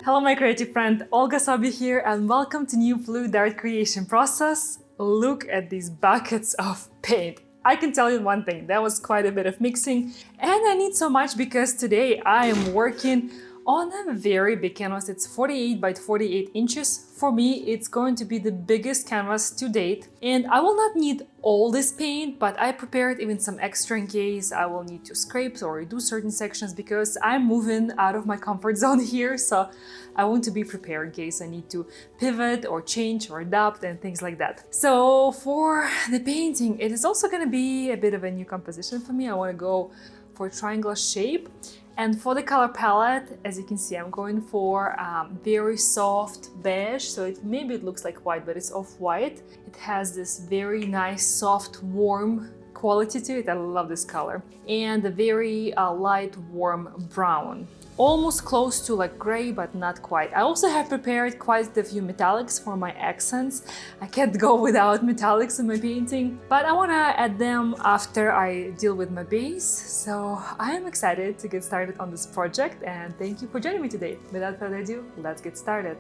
Hello my creative friend, Olga Sobi here and welcome to new fluid art creation process. Look at these buckets of paint. I can tell you one thing, that was quite a bit of mixing and I need so much because today I am working on a very big canvas. It's 48 by 48 inches. For me, it's going to be the biggest canvas to date. And I will not need all this paint, but I prepared even some extra in case I will need to scrape or redo certain sections because I'm moving out of my comfort zone here. So I want to be prepared in case I need to pivot or change or adapt and things like that. So for the painting, it is also going to be a bit of a new composition for me. I want to go for triangular shape. And for the color palette, as you can see, I'm going for very soft beige. So maybe it looks like white, but it's off-white. It has this very nice, soft, warm quality to it. I love this color. And a very light, warm brown. Almost close to like gray, but not quite. I also have prepared quite a few metallics for my accents. I can't go without metallics in my painting, but I want to add them after I deal with my base. So I am excited to get started on this project and thank you for joining me today. Without further ado, let's get started.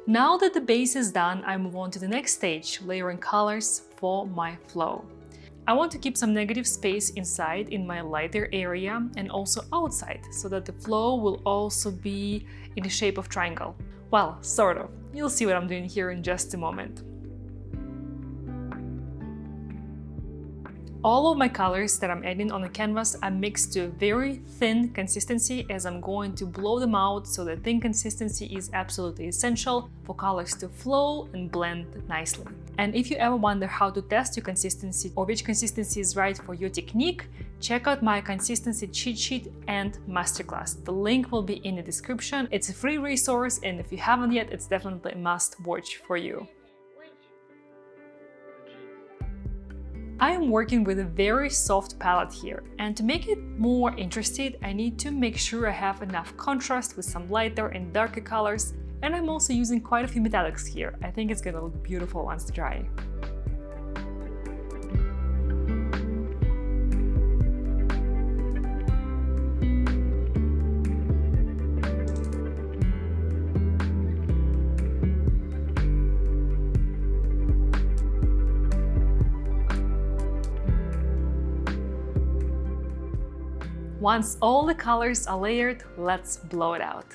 Now that the base is done, I move on to the next stage, layering colors for my flow. I want to keep some negative space inside in my lighter area and also outside, so that the flow will also be in the shape of triangle. Well, sort of. You'll see what I'm doing here in just a moment. All of my colors that I'm adding on the canvas are mixed to a very thin consistency as I'm going to blow them out, so the thin consistency is absolutely essential for colors to flow and blend nicely. And if you ever wonder how to test your consistency or which consistency is right for your technique, check out my consistency cheat sheet and masterclass. The link will be in the description. It's a free resource and if you haven't yet, it's definitely a must watch for you. I am working with a very soft palette here, and to make it more interesting, I need to make sure I have enough contrast with some lighter and darker colors, and I'm also using quite a few metallics here. I think it's gonna look beautiful once dry. Once all the colors are layered, let's blow it out.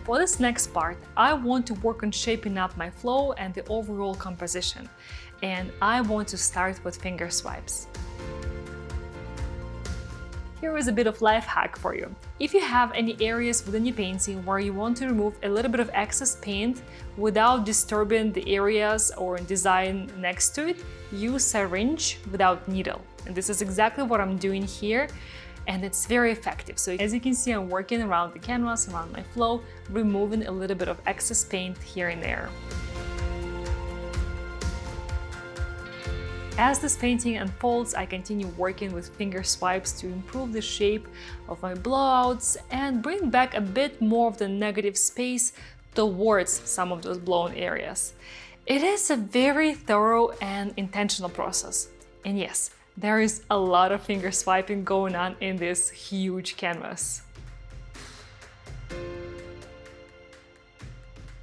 For this next part, I want to work on shaping up my flow and the overall composition, and I want to start with finger swipes. Here is a bit of life hack for you. If you have any areas within your painting where you want to remove a little bit of excess paint without disturbing the areas or design next to it, use syringe without needle. And this is exactly what I'm doing here, and it's very effective. So as you can see, I'm working around the canvas, around my flow, removing a little bit of excess paint here and there. As this painting unfolds, I continue working with finger swipes to improve the shape of my blowouts and bring back a bit more of the negative space towards some of those blown areas. It is a very thorough and intentional process. And yes, there is a lot of finger swiping going on in this huge canvas.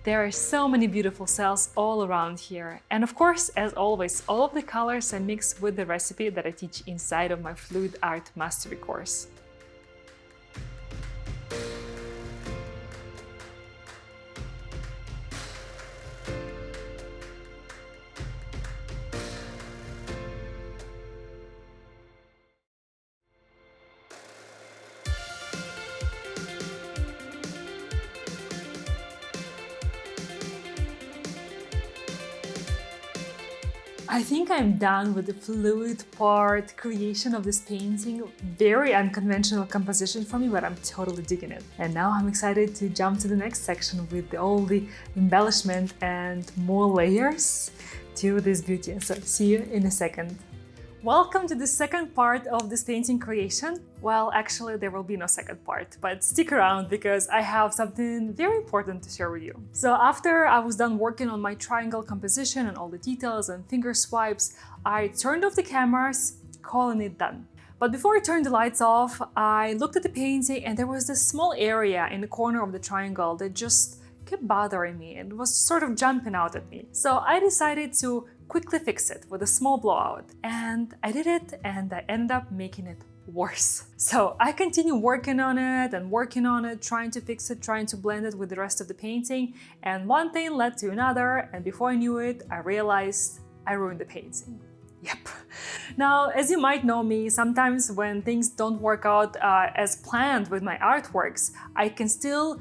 There are so many beautiful cells all around here. And of course, as always, all of the colors I mix with the recipe that I teach inside of my Fluid Art Mastery course. I think I'm done with the fluid part creation of this painting. Very unconventional composition for me, but I'm totally digging it. And now I'm excited to jump to the next section with all the embellishment and more layers to this beauty. So see you in a second. Welcome to the second part of this painting creation. Well, actually, there will be no second part, but stick around because I have something very important to share with you. So after I was done working on my triangle composition and all the details and finger swipes, I turned off the cameras, calling it done. But before I turned the lights off, I looked at the painting and there was this small area in the corner of the triangle that just kept bothering me and was sort of jumping out at me. So I decided to quickly fix it with a small blowout. And I did it, and I ended up making it worse. So I continued working on it, trying to fix it, trying to blend it with the rest of the painting. And one thing led to another, and before I knew it, I realized I ruined the painting. Yep. Now, as you might know me, sometimes when things don't work out as planned with my artworks, I can still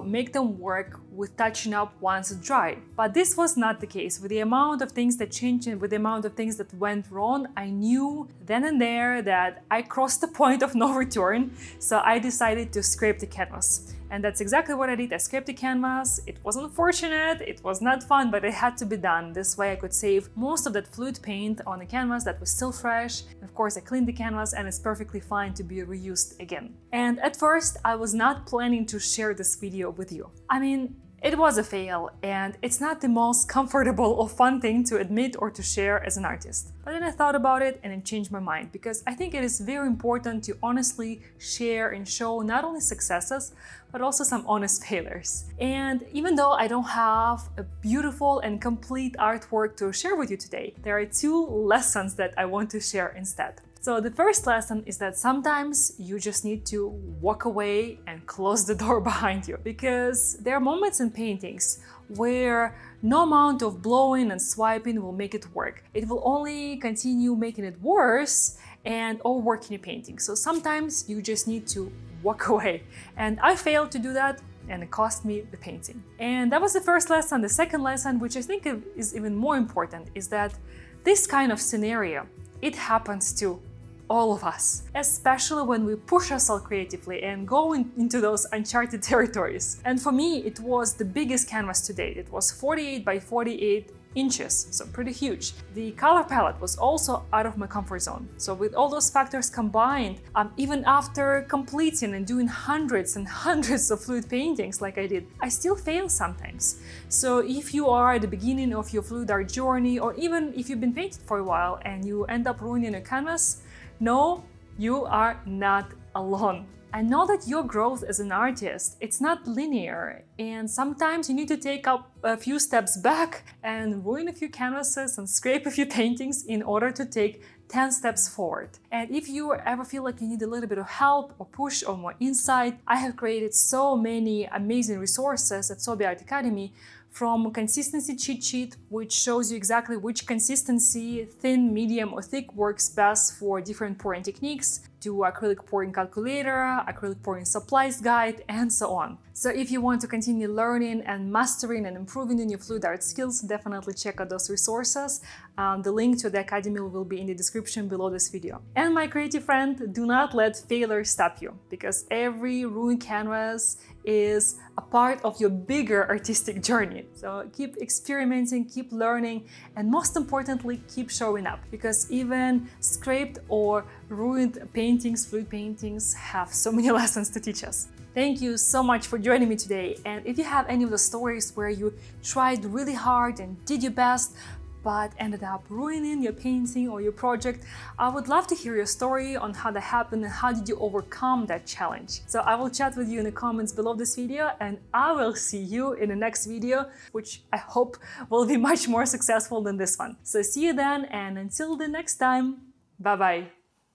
make them work with touching up once it's dry. But this was not the case. With the amount of things that changed and with the amount of things that went wrong, I knew then and there that I crossed the point of no return, so I decided to scrape the canvas. And that's exactly what I did. I scraped the canvas. It was unfortunate, it was not fun, but it had to be done. This way I could save most of that fluid paint on the canvas that was still fresh. Of course, I cleaned the canvas and it's perfectly fine to be reused again. And at first, I was not planning to share this video with you. I mean, it was a fail, and it's not the most comfortable or fun thing to admit or to share as an artist. But then I thought about it and it changed my mind, because I think it is very important to honestly share and show not only successes, but also some honest failures. And even though I don't have a beautiful and complete artwork to share with you today, there are two lessons that I want to share instead. So the first lesson is that sometimes you just need to walk away and close the door behind you, because there are moments in paintings where no amount of blowing and swiping will make it work. It will only continue making it worse and overworking your painting. So sometimes you just need to walk away. And I failed to do that, and it cost me the painting. And that was the first lesson. The second lesson, which I think is even more important, is that this kind of scenario, it happens to all of us, especially when we push ourselves creatively and go into those uncharted territories. And for me, it was the biggest canvas to date. It was 48 by 48 inches, so pretty huge. The color palette was also out of my comfort zone. So with all those factors combined, even after completing and doing hundreds and hundreds of fluid paintings like I did, I still fail sometimes. So if you are at the beginning of your fluid art journey, or even if you've been painting for a while and you end up ruining a canvas, no, you are not alone. I know that your growth as an artist, it's not linear, and sometimes you need to take up a few steps back and ruin a few canvases and scrape a few paintings in order to take 10 steps forward. And if you ever feel like you need a little bit of help or push or more insight, I have created so many amazing resources at Asobi Art Academy, from consistency cheat sheet, which shows you exactly which consistency, thin, medium, or thick, works best for different pouring techniques, to acrylic pouring calculator, acrylic pouring supplies guide, and so on. So if you want to continue learning and mastering and improving in your fluid art skills, definitely check out those resources. The link to the Academy will be in the description below this video. And my creative friend, do not let failure stop you, because every ruined canvas is a part of your bigger artistic journey. So keep experimenting, keep learning, and most importantly, keep showing up, because even scraped or ruined paintings, fluid paintings, have so many lessons to teach us. Thank you so much for joining me today. And if you have any of the stories where you tried really hard and did your best, but ended up ruining your painting or your project, I would love to hear your story on how that happened and how did you overcome that challenge. So I will chat with you in the comments below this video, and I will see you in the next video, which I hope will be much more successful than this one. So see you then, and until the next time, bye bye.